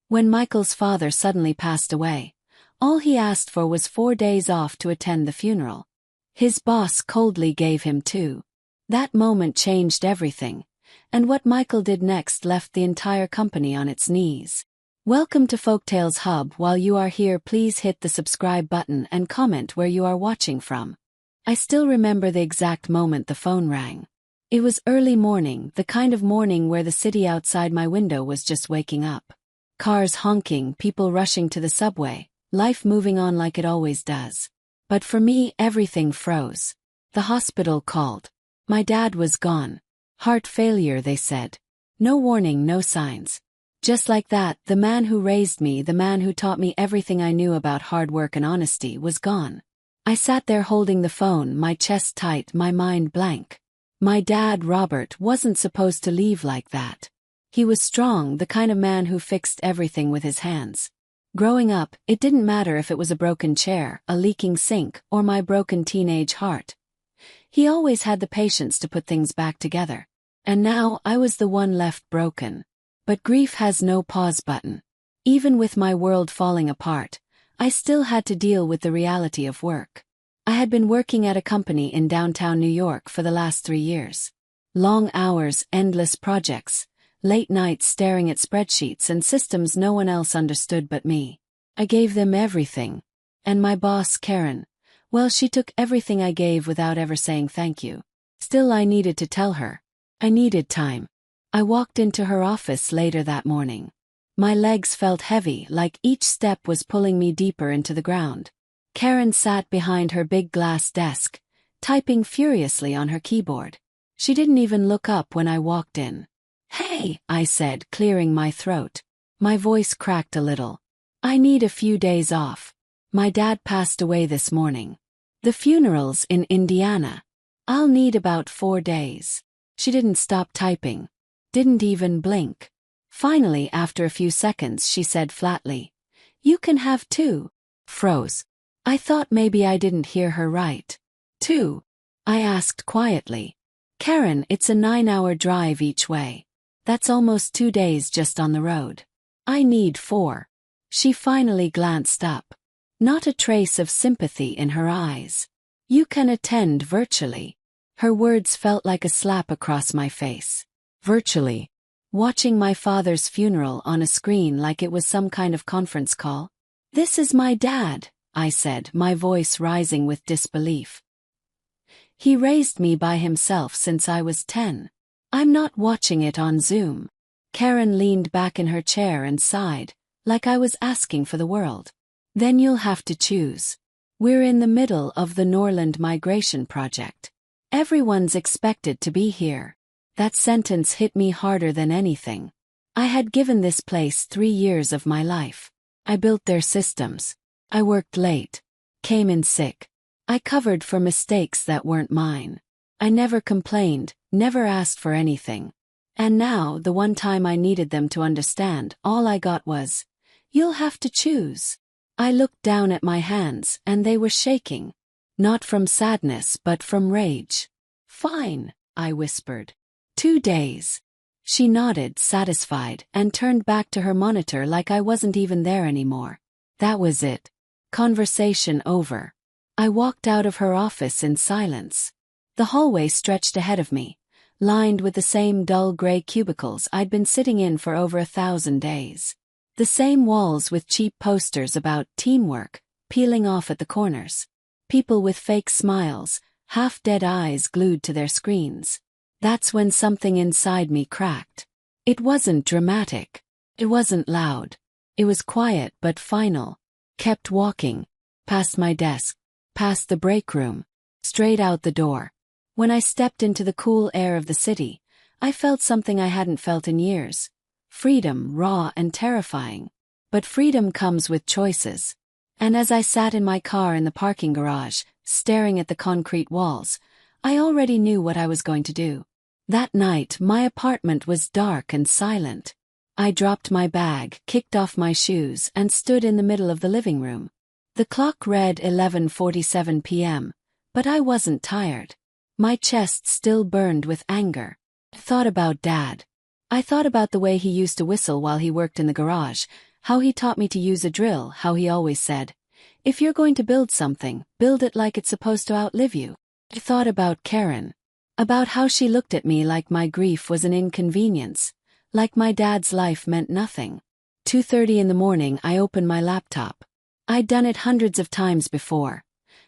When Michael's father suddenly passed away, all he asked for was 4 days off to attend the funeral. His boss coldly gave him 2. That moment changed everything, and what Michael did next left the entire company on its knees. Welcome to Folktales Hub. While you are here, please hit the subscribe button and comment where you are watching from. I still remember the exact moment the phone rang. It was early morning, the kind of morning where the city outside my window was just waking up. Cars honking, people rushing to the subway, life moving on like it always does. But for me, everything froze. The hospital called. My dad was gone. Heart failure, they said. No warning, no signs. Just like that, the man who raised me, the man who taught me everything I knew about hard work and honesty, was gone. I sat there holding the phone, my chest tight, my mind blank. My dad, Robert, wasn't supposed to leave like that. He was strong, the kind of man who fixed everything with his hands. Growing up, it didn't matter if it was a broken chair, a leaking sink, or my broken teenage heart. He always had the patience to put things back together. And now I was the one left broken. But grief has no pause button. Even with my world falling apart, I still had to deal with the reality of work. I had been working at a company in downtown New York for the last 3 years. Long hours, endless projects, late nights staring at spreadsheets and systems no one else understood but me. I gave them everything. And my boss, Karen, well, she took everything I gave without ever saying thank you. Still, I needed to tell her. I needed time. I walked into her office later that morning. My legs felt heavy, like each step was pulling me deeper into the ground. Karen sat behind her big glass desk, typing furiously on her keyboard. She didn't even look up when I walked in. "Hey," I said, clearing my throat. My voice cracked a little. "I need a few days off. My dad passed away this morning. The funeral's in Indiana. I'll need about 4 days." She didn't stop typing. Didn't even blink. Finally, after a few seconds, she said flatly, "You can have 2. Froze. I thought maybe I didn't hear her right. 2? I asked quietly. "Karen, it's a 9-hour drive each way. That's almost 2 days just on the road. I need 4. She finally glanced up. Not a trace of sympathy in her eyes. "You can attend virtually." Her words felt like a slap across my face. Virtually. Watching my father's funeral on a screen like it was some kind of conference call. "This is my dad," I said, my voice rising with disbelief. "He raised me by himself since I was 10. I'm not watching it on Zoom." Karen leaned back in her chair and sighed, like I was asking for the world. "Then you'll have to choose. We're in the middle of the Norland migration project. Everyone's expected to be here." That sentence hit me harder than anything. I had given this place 3 years of my life. I built their systems. I worked late. Came in sick. I covered for mistakes that weren't mine. I never complained, never asked for anything. And now, the one time I needed them to understand, all I got was, "You'll have to choose." I looked down at my hands, and they were shaking. Not from sadness, but from rage. "Fine," I whispered. 2 days. She nodded, satisfied, and turned back to her monitor like I wasn't even there anymore. That was it. Conversation over. I walked out of her office in silence. The hallway stretched ahead of me, lined with the same dull gray cubicles I'd been sitting in for over 1,000 days. The same walls with cheap posters about teamwork, peeling off at the corners. People with fake smiles, half-dead eyes glued to their screens. That's when something inside me cracked. It wasn't dramatic. It wasn't loud. It was quiet but final. Kept walking. Past my desk. Past the break room. Straight out the door. When I stepped into the cool air of the city, I felt something I hadn't felt in years. Freedom, raw and terrifying. But freedom comes with choices. And as I sat in my car in the parking garage, staring at the concrete walls, I already knew what I was going to do. That night, my apartment was dark and silent. I dropped my bag, kicked off my shoes, and stood in the middle of the living room. The clock read 11:47 p.m., but I wasn't tired. My chest still burned with anger. I thought about Dad. I thought about the way he used to whistle while he worked in the garage, How he taught me to use a drill, how he always said, "If you're going to build something, build it like it's supposed to outlive you." I thought about Karen. About how she looked at me like my grief was an inconvenience, like my dad's life meant nothing. 2:30 in the morning I opened my laptop. I'd done it hundreds of times before.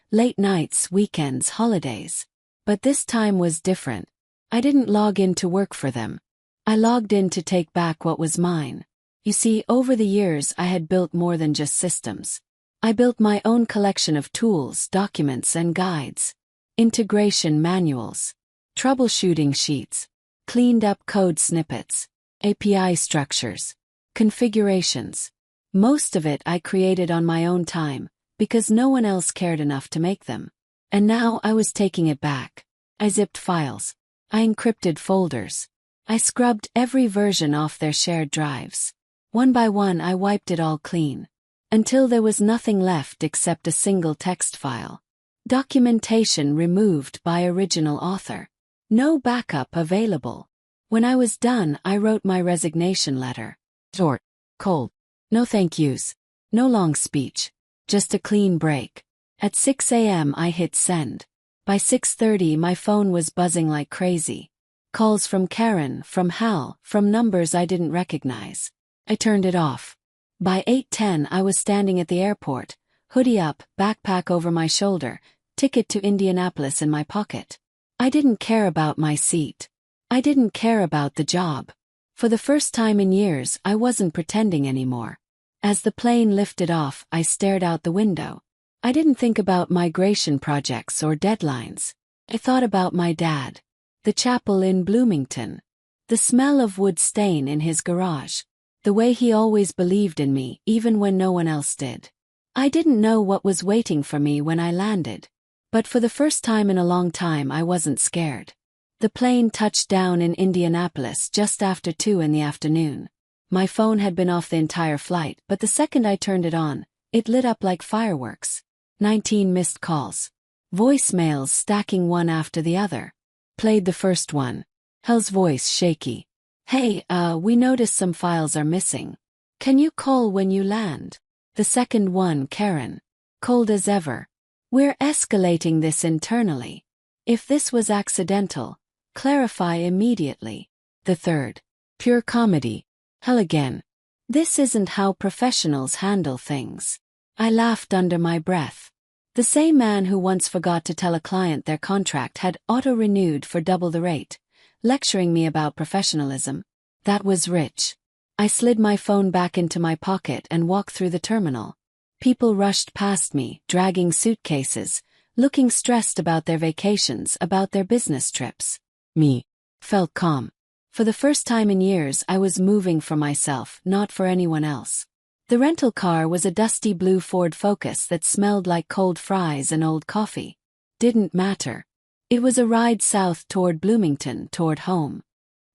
Late nights, weekends, holidays. But this time was different. I didn't log in to work for them. I logged in to take back what was mine. You see, over the years I had built more than just systems. I built my own collection of tools, documents, and guides. Integration manuals. Troubleshooting sheets. Cleaned up code snippets. API structures. Configurations. Most of it I created on my own time, because no one else cared enough to make them. And now I was taking it back. I zipped files. I encrypted folders. I scrubbed every version off their shared drives. One by one I wiped it all clean. Until there was nothing left except a single text file. Documentation removed by original author. No backup available. When I was done, I wrote my resignation letter. Short. Cold. No thank yous. No long speech. Just a clean break. At 6 a.m. I hit send. By 6:30 my phone was buzzing like crazy. Calls from Karen, from Hal, from numbers I didn't recognize. I turned it off. By 8:10 I was standing at the airport, hoodie up, backpack over my shoulder, ticket to Indianapolis in my pocket. I didn't care about my seat. I didn't care about the job. For the first time in years I wasn't pretending anymore. As the plane lifted off, I stared out the window. I didn't think about migration projects or deadlines. I thought about my dad. The chapel in Bloomington. The smell of wood stain in his garage. The way he always believed in me, even when no one else did. I didn't know what was waiting for me when I landed. But for the first time in a long time I wasn't scared. The plane touched down in Indianapolis just after 2 in the afternoon. My phone had been off the entire flight, but the second I turned it on, it lit up like fireworks. 19 missed calls. Voicemails stacking one after the other. Played the first one. Hal's voice shaky. "Hey, we noticed some files are missing. Can you call when you land?" The second one, Karen. Cold as ever. "We're escalating this internally. If this was accidental, clarify immediately." The third. Pure comedy. Hell again. "This isn't how professionals handle things." I laughed under my breath. The same man who once forgot to tell a client their contract had auto-renewed for double the rate, lecturing me about professionalism. That was Rich. I slid my phone back into my pocket and walked through the terminal. People rushed past me, dragging suitcases, looking stressed about their vacations, about their business trips. Me. Felt calm. For the first time in years I was moving for myself, not for anyone else. The rental car was a dusty blue Ford Focus that smelled like cold fries and old coffee. Didn't matter. It was a ride south toward Bloomington, toward home.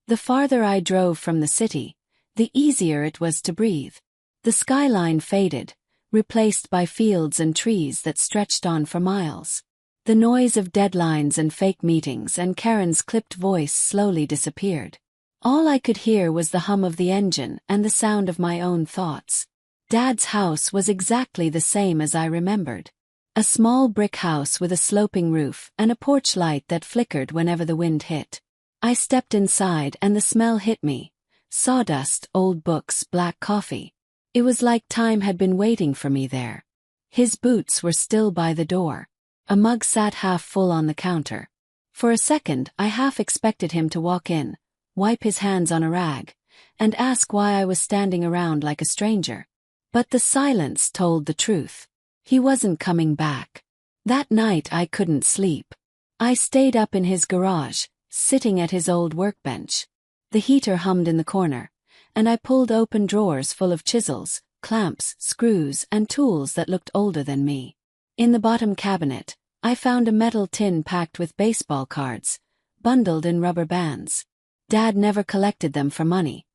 The farther I drove from the city, the easier it was to breathe. The skyline faded, replaced by fields and trees that stretched on for miles. The noise of deadlines and fake meetings and Karen's clipped voice slowly disappeared. All I could hear was the hum of the engine and the sound of my own thoughts. Dad's house was exactly the same as I remembered. A small brick house with a sloping roof and a porch light that flickered whenever the wind hit. I stepped inside and the smell hit me. Sawdust, old books, black coffee. It was like time had been waiting for me there. His boots were still by the door. A mug sat half full on the counter. For a second, I half expected him to walk in, wipe his hands on a rag, and ask why I was standing around like a stranger. But the silence told the truth. He wasn't coming back. That night I couldn't sleep. I stayed up in his garage, sitting at his old workbench. The heater hummed in the corner, and I pulled open drawers full of chisels, clamps, screws, and tools that looked older than me. In the bottom cabinet, I found a metal tin packed with baseball cards, bundled in rubber bands. Dad never collected them for money.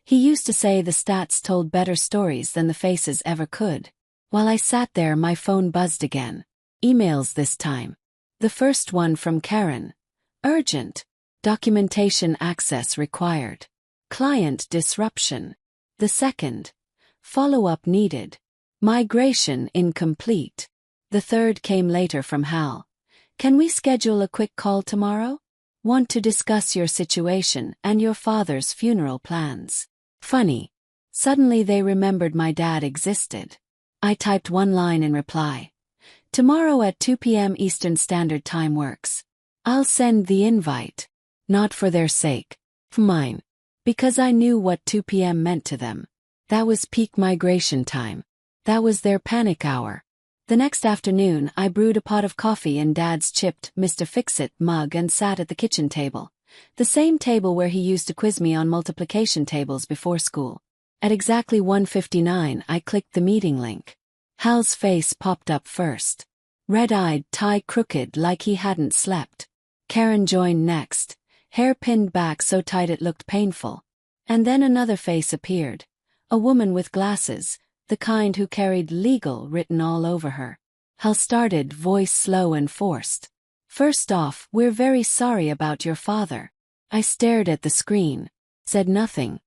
He used to say the stats told better stories than the faces ever could. While I sat there, my phone buzzed again. Emails this time. The first one from Karen. Urgent. Documentation access required. Client disruption. The second. Follow-up needed. Migration incomplete. The third came later from Hal. Can we schedule a quick call tomorrow? Want to discuss your situation and your father's funeral plans. Funny. Suddenly they remembered my dad existed. I typed one line in reply. Tomorrow at 2 p.m. Eastern Standard Time works. I'll send the invite. Not for their sake. For mine. Because I knew what 2 p.m. meant to them. That was peak migration time. That was their panic hour. The next afternoon, I brewed a pot of coffee in Dad's chipped Mr. Fix-It mug and sat at the kitchen table. The same table where he used to quiz me on multiplication tables before school. At exactly 1:59, I clicked the meeting link. Hal's face popped up first. Red-eyed, tie crooked like he hadn't slept. Karen joined next, hair pinned back so tight it looked painful. And then another face appeared. A woman with glasses, the kind who carried legal written all over her. Hal started, voice slow and forced. First off, we're very sorry about your father. I stared at the screen, said nothing.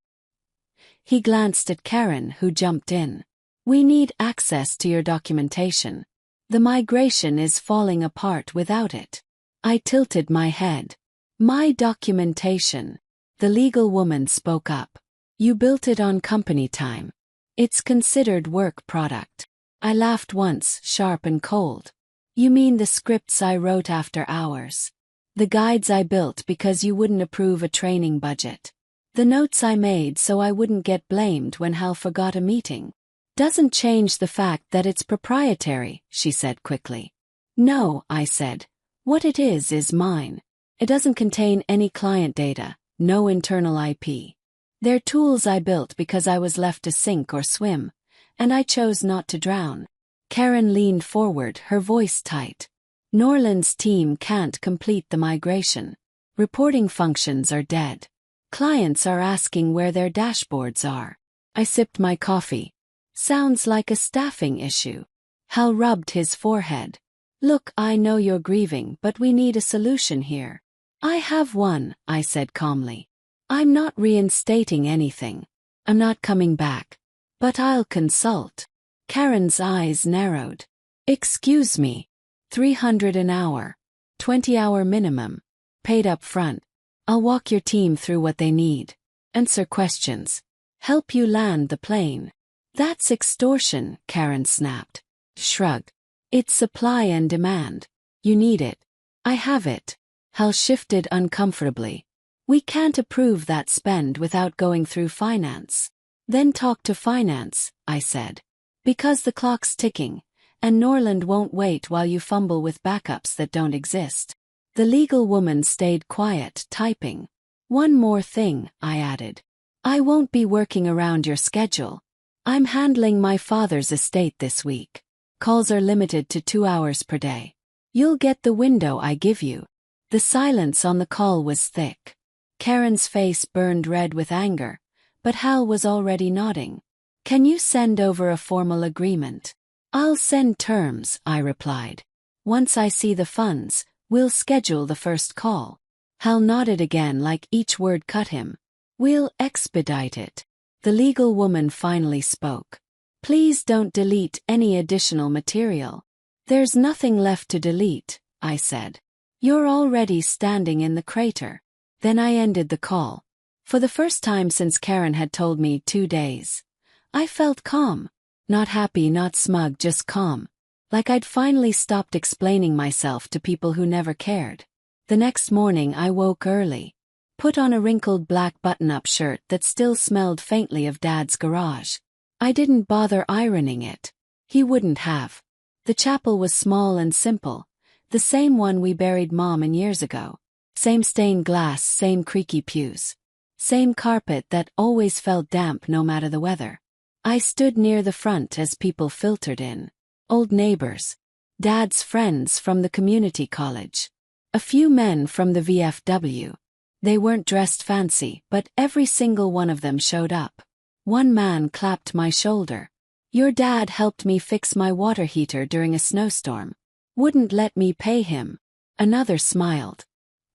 He glanced at Karen, who jumped in. We need access to your documentation. The migration is falling apart without it. I tilted my head. My documentation. The legal woman spoke up. You built it on company time. It's considered work product. I laughed once, sharp and cold. You mean the scripts I wrote after hours? The guides I built because you wouldn't approve a training budget? The notes I made so I wouldn't get blamed when Hal forgot a meeting? Doesn't change the fact that it's proprietary, she said quickly. No, I said. What it is mine. It doesn't contain any client data, no internal IP. They're tools I built because I was left to sink or swim, and I chose not to drown. Karen leaned forward, her voice tight. Norland's team can't complete the migration. Reporting functions are dead. Clients are asking where their dashboards are. I sipped my coffee. Sounds like a staffing issue. Hal rubbed his forehead. Look, I know you're grieving, but we need a solution here. I have one, I said calmly. I'm not reinstating anything. I'm not coming back. But I'll consult. Karen's eyes narrowed. Excuse me. $300 an hour. 20-hour minimum. Paid up front. I'll walk your team through what they need. Answer questions. Help you land the plane. That's extortion, Karen snapped. Shrug. It's supply and demand. You need it. I have it. Hal shifted uncomfortably. We can't approve that spend without going through finance. Then talk to finance, I said. Because the clock's ticking, and Norland won't wait while you fumble with backups that don't exist. The legal woman stayed quiet, typing. One more thing, I added. I won't be working around your schedule. I'm handling my father's estate this week. Calls are limited to 2 hours per day. You'll get the window I give you. The silence on the call was thick. Karen's face burned red with anger, but Hal was already nodding. Can you send over a formal agreement? I'll send terms, I replied. Once I see the funds, we'll schedule the first call. Hal nodded again like each word cut him. We'll expedite it. The legal woman finally spoke. Please don't delete any additional material. There's nothing left to delete, I said. You're already standing in the crater. Then I ended the call. For the first time since Karen had told me 2 days. I felt calm. Not happy, not smug, just calm. Like I'd finally stopped explaining myself to people who never cared. The next morning I woke early. Put on a wrinkled black button-up shirt that still smelled faintly of Dad's garage. I didn't bother ironing it. He wouldn't have. The chapel was small and simple. The same one we buried Mom in years ago. Same stained glass, same creaky pews. Same carpet that always felt damp no matter the weather. I stood near the front as people filtered in. Old neighbors. Dad's friends from the community college. A few men from the VFW. They weren't dressed fancy, but every single one of them showed up. One man clapped my shoulder. Your dad helped me fix my water heater during a snowstorm. Wouldn't let me pay him. Another smiled.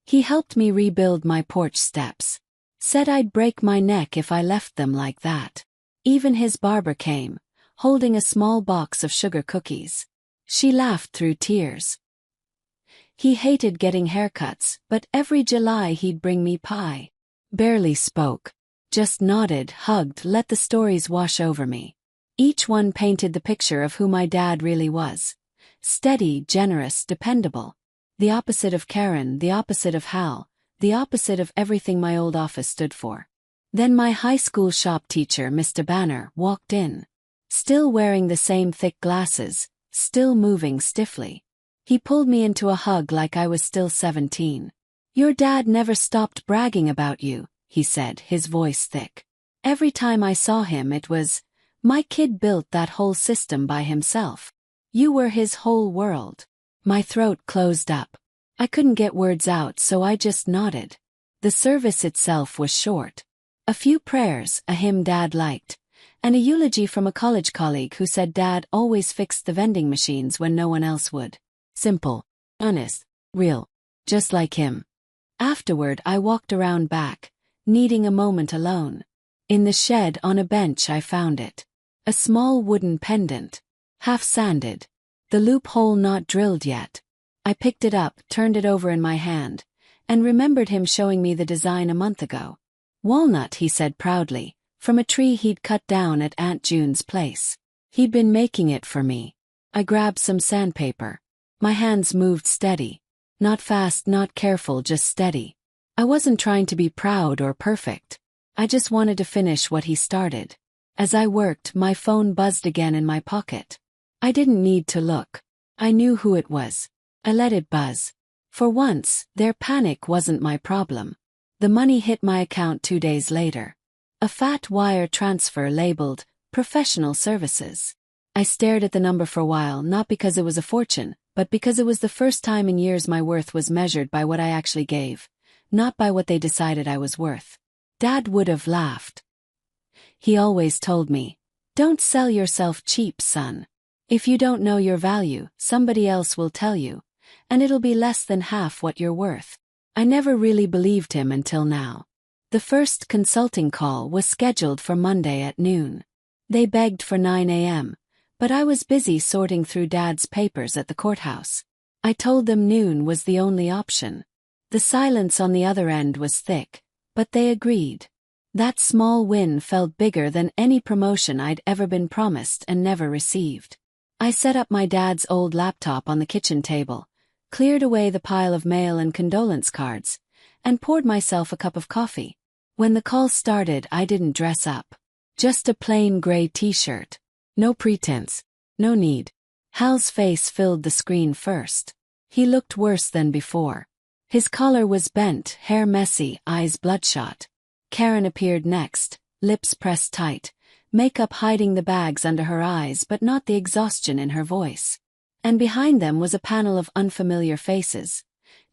He helped me rebuild my porch steps. Said I'd break my neck if I left them like that. Even his barber came, holding a small box of sugar cookies. She laughed through tears. He hated getting haircuts, but every July he'd bring me pie. Barely spoke. Just nodded, hugged, let the stories wash over me. Each one painted the picture of who my dad really was. Steady, generous, dependable. The opposite of Karen, the opposite of Hal, the opposite of everything my old office stood for. Then my high school shop teacher, Mr. Banner, walked in. Still wearing the same thick glasses, still moving stiffly. He pulled me into a hug like I was still 17. "Your dad never stopped bragging about you," he said, his voice thick. "Every time I saw him it was, 'My kid built that whole system by himself. You were his whole world.'" My throat closed up. I couldn't get words out, so I just nodded. The service itself was short. A few prayers, a hymn Dad liked, and a eulogy from a college colleague who said Dad always fixed the vending machines when no one else would. Simple, honest, real, just like him. Afterward I walked around back, needing a moment alone. In the shed on a bench I found it. A small wooden pendant. Half sanded. The loophole not drilled yet. I picked it up, turned it over in my hand, and remembered him showing me the design a month ago. "Walnut," he said proudly, from a tree he'd cut down at Aunt June's place. He'd been making it for me. I grabbed some sandpaper. My hands moved steady. Not fast, not careful, just steady. I wasn't trying to be proud or perfect. I just wanted to finish what he started. As I worked, my phone buzzed again in my pocket. I didn't need to look. I knew who it was. I let it buzz. For once, their panic wasn't my problem. The money hit my account 2 days later. A fat wire transfer labeled, "Professional Services." I stared at the number for a while, not because it was a fortune, but because it was the first time in years my worth was measured by what I actually gave, not by what they decided I was worth. Dad would have laughed. He always told me, "Don't sell yourself cheap, son. If you don't know your value, somebody else will tell you, and it'll be less than half what you're worth." I never really believed him until now. The first consulting call was scheduled for Monday at noon. They begged for 9 a.m., but I was busy sorting through Dad's papers at the courthouse. I told them noon was the only option. The silence on the other end was thick, but they agreed. That small win felt bigger than any promotion I'd ever been promised and never received. I set up my dad's old laptop on the kitchen table, cleared away the pile of mail and condolence cards, and poured myself a cup of coffee. When the call started, I didn't dress up. Just a plain gray t-shirt. No pretense. No need. Hal's face filled the screen first. He looked worse than before. His collar was bent, hair messy, eyes bloodshot. Karen appeared next, lips pressed tight, makeup hiding the bags under her eyes but not the exhaustion in her voice. And behind them was a panel of unfamiliar faces.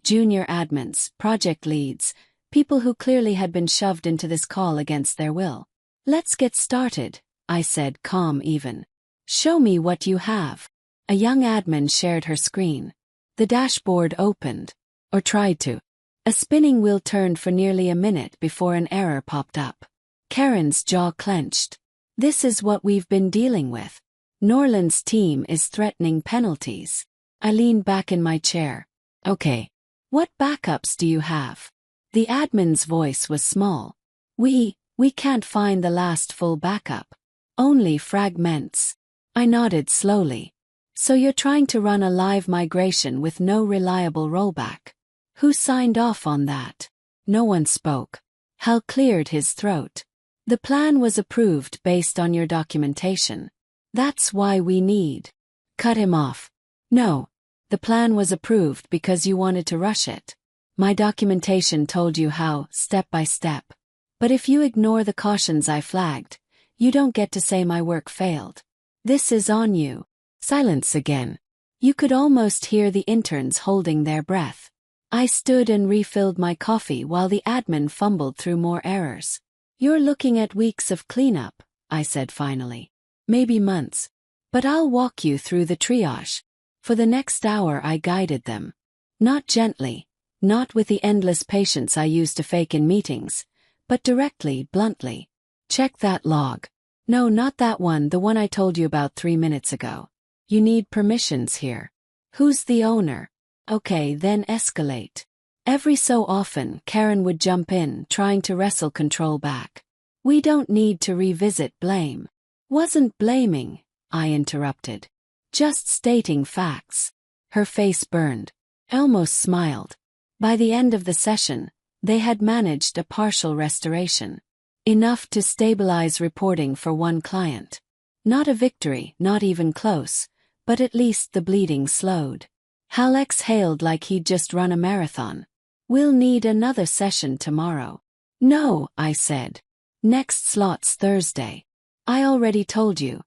Junior admins, project leads, people who clearly had been shoved into this call against their will. "Let's get started," I said, calm even. "Show me what you have." A young admin shared her screen. The dashboard opened. Or tried to. A spinning wheel turned for nearly a minute before an error popped up. Karen's jaw clenched. "This is what we've been dealing with. Norland's team is threatening penalties." I leaned back in my chair. "Okay. What backups do you have?" The admin's voice was small. We can't find the last full backup. Only fragments." I nodded slowly. "So you're trying to run a live migration with no reliable rollback. Who signed off on that?" No one spoke. Hal cleared his throat. "The plan was approved based on your documentation. That's why we need." Cut him off. "No. The plan was approved because you wanted to rush it. My documentation told you how, step by step. But if you ignore the cautions I flagged, you don't get to say my work failed. This is on you." Silence again. You could almost hear the interns holding their breath. I stood and refilled my coffee while the admin fumbled through more errors. "You're looking at weeks of cleanup," I said finally. "Maybe months. But I'll walk you through the triage." For the next hour I guided them. Not gently, not with the endless patience I used to fake in meetings, but directly, bluntly. "Check that log. No, not that one, the one I told you about 3 minutes ago. You need permissions here. Who's the owner? Okay, then escalate. Every so often, Karen would jump in, trying to wrestle control back. We don't need to revisit blame. Wasn't blaming, I interrupted. Just stating facts. Her face burned. I almost smiled. By the end of the session, they had managed a partial restoration. Enough to stabilize reporting for one client. Not a victory, not even close, but at least the bleeding slowed. Hal exhaled like he'd just run a marathon. We'll need another session tomorrow. No, I said. Next slot's Thursday. I already told you.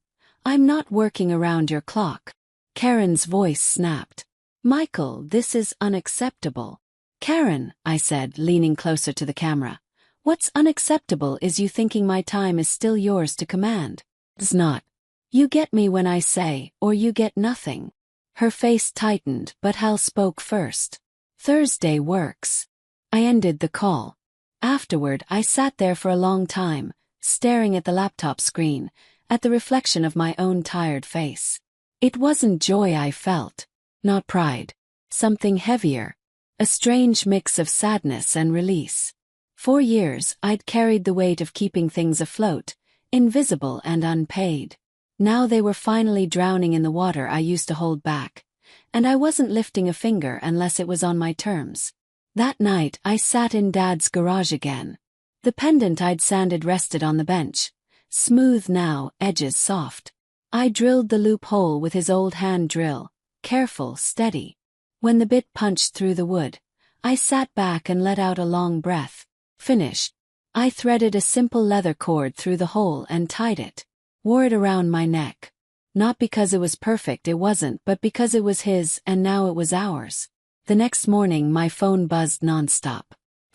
I'm not working around your clock. Karen's voice snapped. Michael, this is unacceptable. Karen, I said, leaning closer to the camera. What's unacceptable is you thinking my time is still yours to command. It's not. You get me when I say, or you get nothing. Her face tightened, but Hal spoke first. Thursday works. I ended the call. Afterward, I sat there for a long time, staring at the laptop screen, at the reflection of my own tired face. It wasn't joy I felt. Not pride. Something heavier. A strange mix of sadness and release. 4 years, I'd carried the weight of keeping things afloat, invisible and unpaid. Now they were finally drowning in the water I used to hold back, and I wasn't lifting a finger unless it was on my terms. That night, I sat in Dad's garage again. The pendant I'd sanded rested on the bench, smooth now, edges soft. I drilled the loophole with his old hand drill, careful, steady. When the bit punched through the wood, I sat back and let out a long breath. Finished. I threaded a simple leather cord through the hole and tied it. Wore it around my neck. Not because it was perfect, it wasn't, but because it was his, and now it was ours. The next morning my phone buzzed nonstop.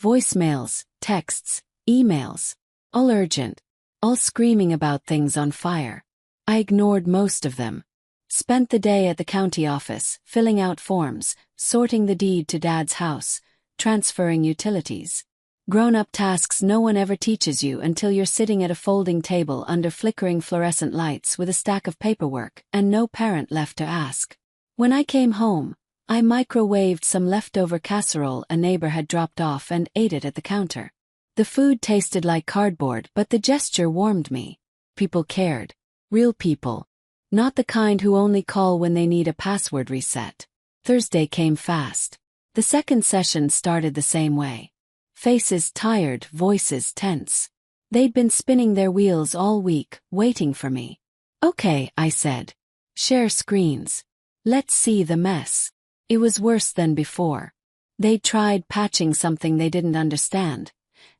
Voicemails, texts, emails. All urgent. All screaming about things on fire. I ignored most of them. Spent the day at the county office, filling out forms, sorting the deed to Dad's house, transferring utilities. Grown-up tasks no one ever teaches you until you're sitting at a folding table under flickering fluorescent lights with a stack of paperwork and no parent left to ask. When I came home, I microwaved some leftover casserole a neighbor had dropped off and ate it at the counter. The food tasted like cardboard, but the gesture warmed me. People cared. Real people. Not the kind who only call when they need a password reset. Thursday came fast. The second session started the same way. Faces tired, voices tense. They'd been spinning their wheels all week, waiting for me. Okay, I said. Share screens. Let's see the mess. It was worse than before. They'd tried patching something they didn't understand,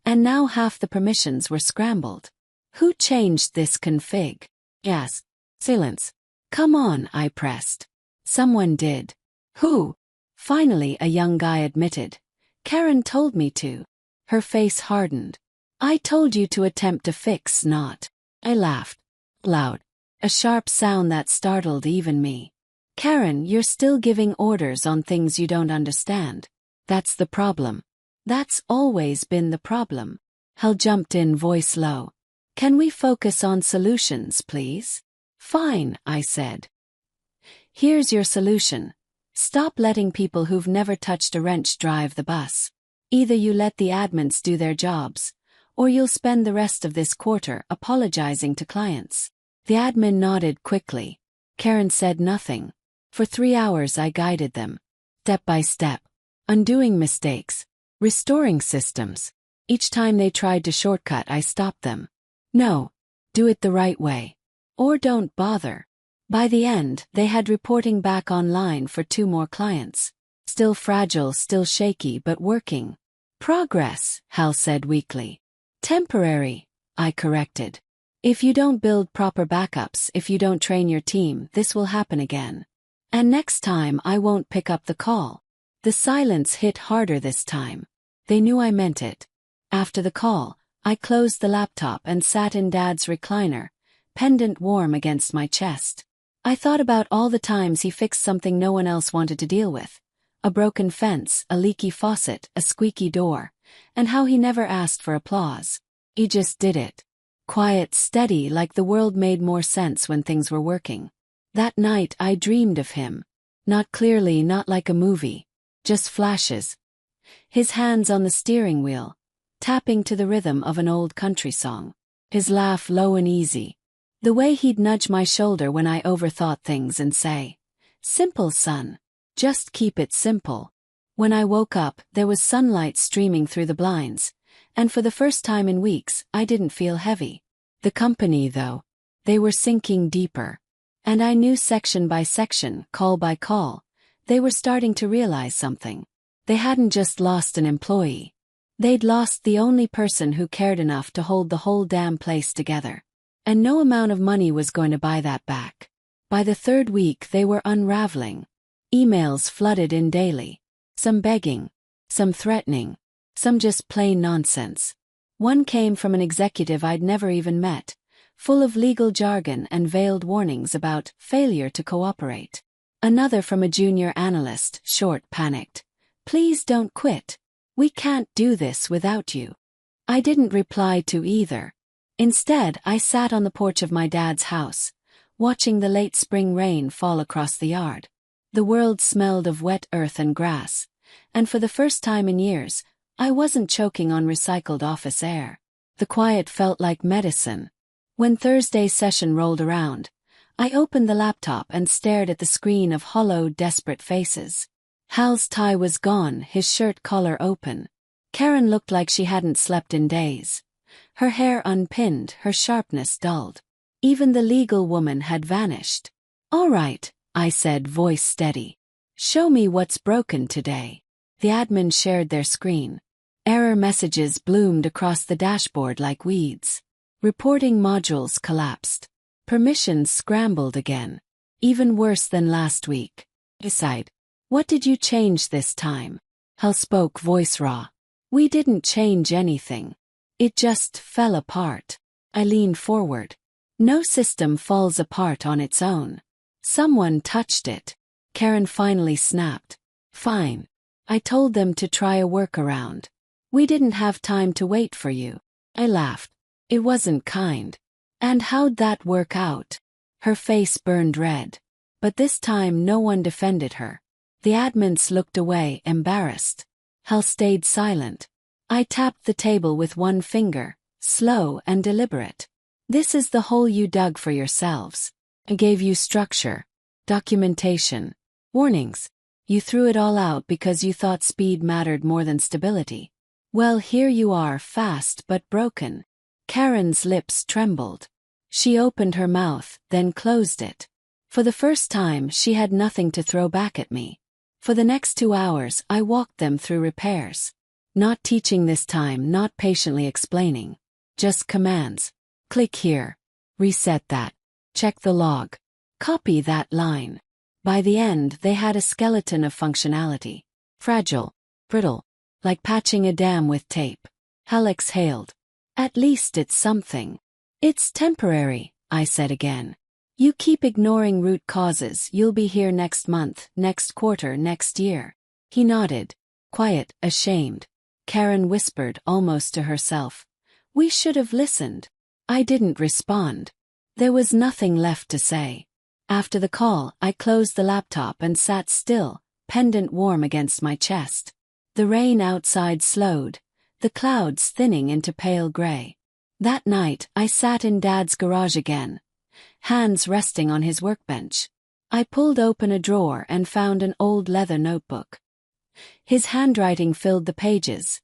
and now half the permissions were scrambled. Who changed this config? Yes. Silence. Come on, I pressed. Someone did. Who? Finally, a young guy admitted. Karen told me to. Her face hardened. I told you to attempt to fix, not. I laughed. Loud. A sharp sound that startled even me. Karen, you're still giving orders on things you don't understand. That's the problem. That's always been the problem. Hal jumped in, voice low. Can we focus on solutions, please? Fine, I said. Here's your solution. Stop letting people who've never touched a wrench drive the bus. Either you let the admins do their jobs, or you'll spend the rest of this quarter apologizing to clients. The admin nodded quickly. Karen said nothing. For 3 hours I guided them. Step by step. Undoing mistakes. Restoring systems. Each time they tried to shortcut, I stopped them. No. Do it the right way. Or don't bother. By the end, they had reporting back online for 2 more clients. Still fragile, still shaky, but working. Progress, Hal said weakly. Temporary, I corrected. If you don't build proper backups, if you don't train your team, this will happen again. And next time I won't pick up the call. The silence hit harder this time. They knew I meant it. After the call, I closed the laptop and sat in Dad's recliner, pendant warm against my chest. I thought about all the times he fixed something no one else wanted to deal with. A broken fence, a leaky faucet, a squeaky door, and how he never asked for applause. He just did it. Quiet, steady, like the world made more sense when things were working. That night I dreamed of him. Not clearly, not like a movie. Just flashes. His hands on the steering wheel, tapping to the rhythm of an old country song. His laugh low and easy. The way he'd nudge my shoulder when I overthought things and say, "Simple, son. Just keep it simple." When I woke up, there was sunlight streaming through the blinds, and for the first time in weeks, I didn't feel heavy. The company, though, they were sinking deeper. And I knew section by section, call by call, they were starting to realize something. They hadn't just lost an employee. They'd lost the only person who cared enough to hold the whole damn place together. And no amount of money was going to buy that back. By the third week, they were unraveling. Emails flooded in daily. Some begging, some threatening, some just plain nonsense. One came from an executive I'd never even met, full of legal jargon and veiled warnings about failure to cooperate. Another from a junior analyst, short, panicked. "Please don't quit. We can't do this without you." I didn't reply to either. Instead, I sat on the porch of my dad's house, watching the late spring rain fall across the yard. The world smelled of wet earth and grass, and for the first time in years, I wasn't choking on recycled office air. The quiet felt like medicine. When Thursday's session rolled around, I opened the laptop and stared at the screen of hollow, desperate faces. Hal's tie was gone, his shirt collar open. Karen looked like she hadn't slept in days. Her hair unpinned, her sharpness dulled. Even the legal woman had vanished. "All right," I said, voice steady. "Show me what's broken today." The admin shared their screen. Error messages bloomed across the dashboard like weeds. Reporting modules collapsed. Permissions scrambled again. Even worse than last week. Decide. "What did you change this time?" Hal spoke, voice raw. "We didn't change anything. It just fell apart." I leaned forward. No system falls apart on its own. Someone touched it. Karen finally snapped. "Fine. I told them to try a workaround. We didn't have time to wait for you." I laughed. It wasn't kind. "And how'd that work out?" Her face burned red. But this time no one defended her. The admins looked away, embarrassed. Hal stayed silent. I tapped the table with one finger, slow and deliberate. "This is the hole you dug for yourselves. I gave you structure, documentation, warnings. You threw it all out because you thought speed mattered more than stability. Well, here you are, fast but broken." Karen's lips trembled. She opened her mouth, then closed it. For the first time, she had nothing to throw back at me. For the next 2 hours, I walked them through repairs. Not teaching this time, not patiently explaining. Just commands. Click here. Reset that. Check the log. Copy that line. By the end, they had a skeleton of functionality. Fragile. Brittle. Like patching a dam with tape. Hal exhaled. "At least it's something." "It's temporary," I said again. "You keep ignoring root causes, you'll be here next month, next quarter, next year." He nodded. Quiet, ashamed. Karen whispered, almost to herself. "We should have listened." I didn't respond. There was nothing left to say. After the call, I closed the laptop and sat still, pendant warm against my chest. The rain outside slowed, the clouds thinning into pale gray. That night, I sat in Dad's garage again, hands resting on his workbench. I pulled open a drawer and found an old leather notebook. His handwriting filled the pages.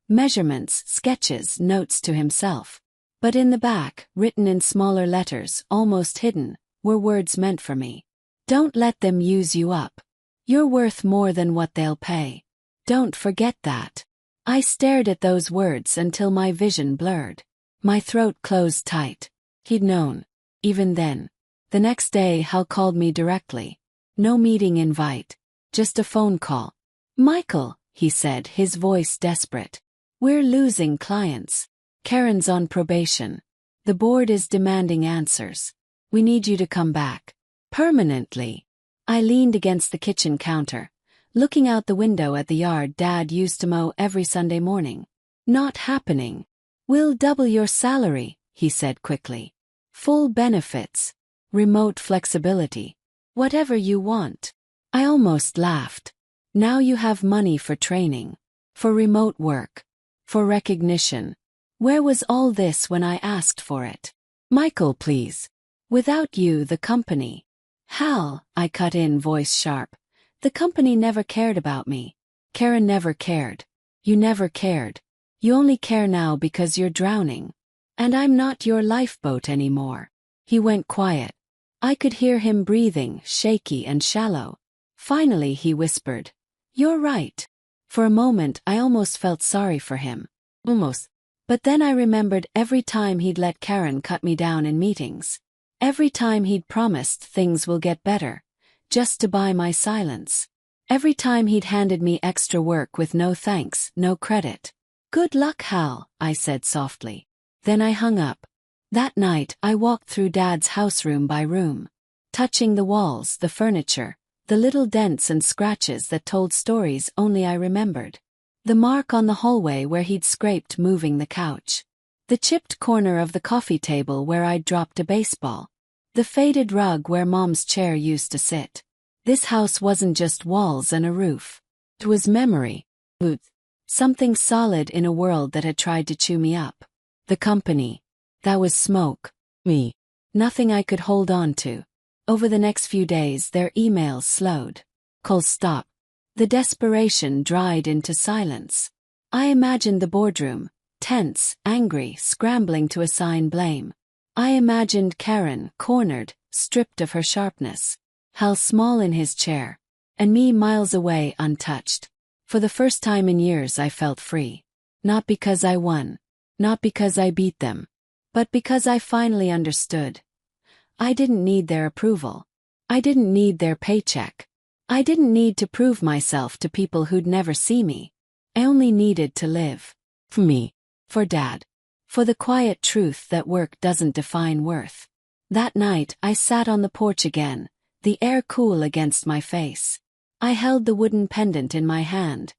Measurements, sketches, notes to himself. But in the back, written in smaller letters, almost hidden, were words meant for me. "Don't let them use you up. You're worth more than what they'll pay. Don't forget that." I stared at those words until my vision blurred. My throat closed tight. He'd known. Even then. The next day, Hal called me directly. No meeting invite. Just a phone call. "Michael," he said, his voice desperate. "We're losing clients. Karen's on probation. The board is demanding answers. We need you to come back. Permanently." I leaned against the kitchen counter, looking out the window at the yard Dad used to mow every Sunday morning. "Not happening. We'll double your salary," he said quickly. Full benefits. Remote flexibility. Whatever you want. I almost laughed. Now you have money for training. For remote work. For recognition. Where was all this when I asked for it? Michael, please. Without you, the company. Hal, I cut in, voice sharp. The company never cared about me. Karen never cared. You never cared. You only care now because you're drowning. And I'm not your lifeboat anymore. He went quiet. I could hear him breathing, shaky and shallow. Finally he whispered, "You're right." For a moment I almost felt sorry for him. Almost. But then I remembered every time he'd let Karen cut me down in meetings. Every time he'd promised things will get better, just to buy my silence. Every time he'd handed me extra work with no thanks, no credit. "Good luck, Hal," I said softly. Then I hung up. That night I walked through Dad's house room by room, touching the walls, the furniture, the little dents and scratches that told stories only I remembered. The mark on the hallway where he'd scraped moving the couch. The chipped corner of the coffee table where I'd dropped a baseball. The faded rug where Mom's chair used to sit. This house wasn't just walls and a roof. It was memory. Something solid in a world that had tried to chew me up. The company. That was smoke. Me. Nothing I could hold on to. Over the next few days their emails slowed. Calls stopped. The desperation dried into silence. I imagined the boardroom, tense, angry, scrambling to assign blame. I imagined Karen, cornered, stripped of her sharpness. Hal small in his chair. And me miles away, untouched. For the first time in years I felt free. Not because I won. Not because I beat them. But because I finally understood. I didn't need their approval. I didn't need their paycheck. I didn't need to prove myself to people who'd never see me. I only needed to live. For me. For Dad. For the quiet truth that work doesn't define worth. That night I sat on the porch again, the air cool against my face. I held the wooden pendant in my hand,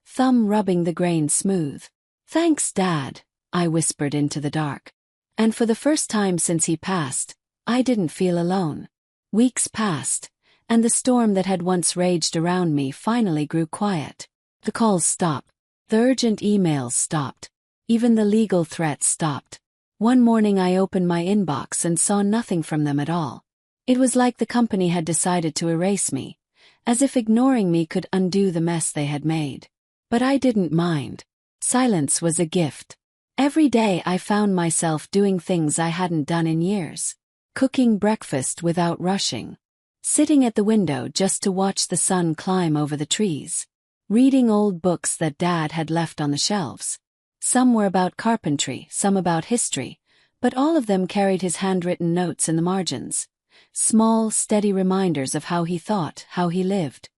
thumb rubbing the grain smooth. "Thanks, Dad," I whispered into the dark. And for the first time since he passed, I didn't feel alone. Weeks passed, and the storm that had once raged around me finally grew quiet. The calls stopped. The urgent emails stopped. Even the legal threats stopped. One morning I opened my inbox and saw nothing from them at all. It was like the company had decided to erase me, as if ignoring me could undo the mess they had made. But I didn't mind. Silence was a gift. Every day I found myself doing things I hadn't done in years. Cooking breakfast without rushing. Sitting at the window just to watch the sun climb over the trees. Reading old books that Dad had left on the shelves. Some were about carpentry, some about history, but all of them carried his handwritten notes in the margins. Small, steady reminders of how he thought, how he lived.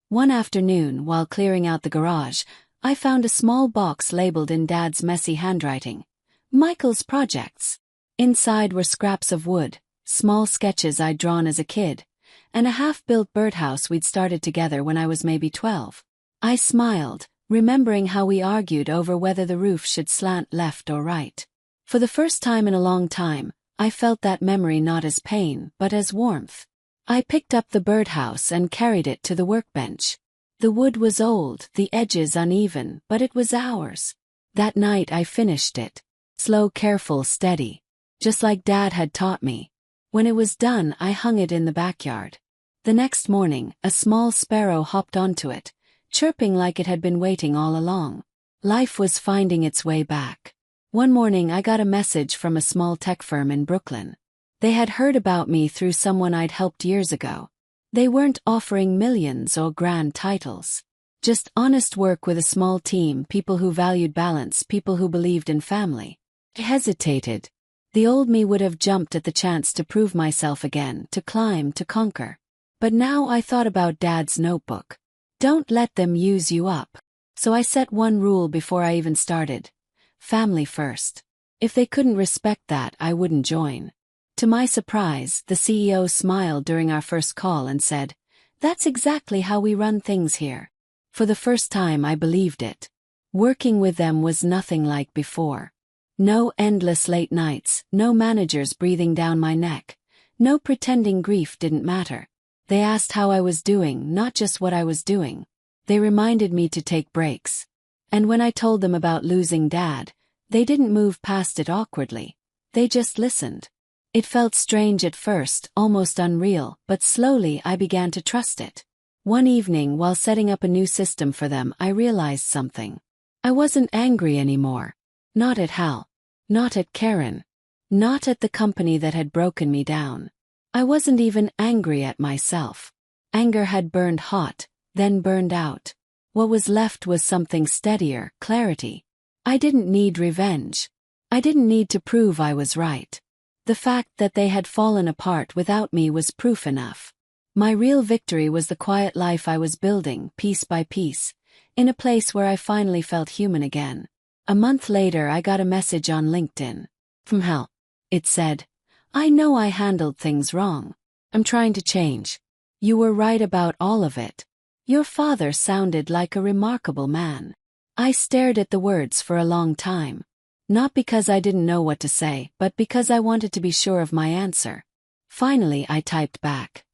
One afternoon, while clearing out the garage, I found a small box labeled in Dad's messy handwriting. Michael's Projects. Inside were scraps of wood, small sketches I'd drawn as a kid, and a half-built birdhouse we'd started together when I was maybe 12. I smiled, remembering how we argued over whether the roof should slant left or right. For the first time in a long time, I felt that memory not as pain, but as warmth. I picked up the birdhouse and carried it to the workbench. The wood was old, the edges uneven, but it was ours. That night I finished it. Slow, careful, steady. Just like Dad had taught me. When it was done, I hung it in the backyard. The next morning, a small sparrow hopped onto it, chirping like it had been waiting all along. Life was finding its way back. One morning I got a message from a small tech firm in Brooklyn. They had heard about me through someone I'd helped years ago. They weren't offering millions or grand titles. Just honest work with a small team, people who valued balance, people who believed in family. I hesitated. The old me would have jumped at the chance to prove myself again, to climb, to conquer. But now I thought about Dad's notebook. Don't let them use you up. So I set one rule before I even started. Family first. If they couldn't respect that, I wouldn't join. To my surprise, the CEO smiled during our first call and said, "That's exactly how we run things here." For the first time I believed it. Working with them was nothing like before. No endless late nights, no managers breathing down my neck, no pretending grief didn't matter. They asked how I was doing, not just what I was doing. They reminded me to take breaks. And when I told them about losing Dad, they didn't move past it awkwardly. They just listened. It felt strange at first, almost unreal, but slowly I began to trust it. One evening, while setting up a new system for them, I realized something. I wasn't angry anymore. Not at Hal. Not at Karen. Not at the company that had broken me down. I wasn't even angry at myself. Anger had burned hot, then burned out. What was left was something steadier, clarity. I didn't need revenge. I didn't need to prove I was right. The fact that they had fallen apart without me was proof enough. My real victory was the quiet life I was building, piece by piece, in a place where I finally felt human again. A month later, I got a message on LinkedIn. From Hal. It said, "I know I handled things wrong. I'm trying to change. You were right about all of it. Your father sounded like a remarkable man." I stared at the words for a long time. Not because I didn't know what to say, but because I wanted to be sure of my answer. Finally, I typed back.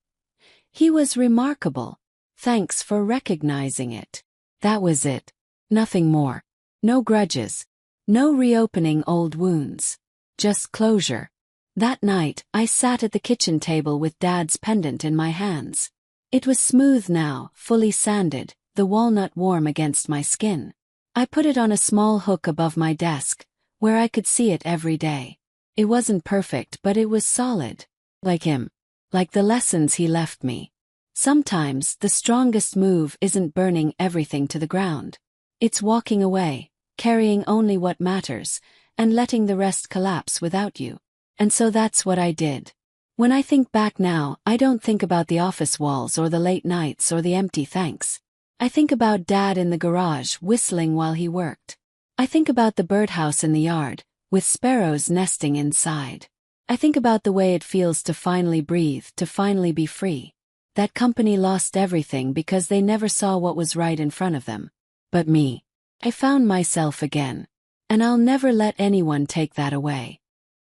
"He was remarkable. Thanks for recognizing it." That was it. Nothing more. No grudges. No reopening old wounds. Just closure. That night, I sat at the kitchen table with Dad's pendant in my hands. It was smooth now, fully sanded, the walnut warm against my skin. I put it on a small hook above my desk, where I could see it every day. It wasn't perfect, but it was solid. Like him. Like the lessons he left me. Sometimes, the strongest move isn't burning everything to the ground. It's walking away, carrying only what matters, and letting the rest collapse without you. And so that's what I did. When I think back now, I don't think about the office walls or the late nights or the empty thanks. I think about Dad in the garage whistling while he worked. I think about the birdhouse in the yard, with sparrows nesting inside. I think about the way it feels to finally breathe, to finally be free. That company lost everything because they never saw what was right in front of them. But me. I found myself again. And I'll never let anyone take that away.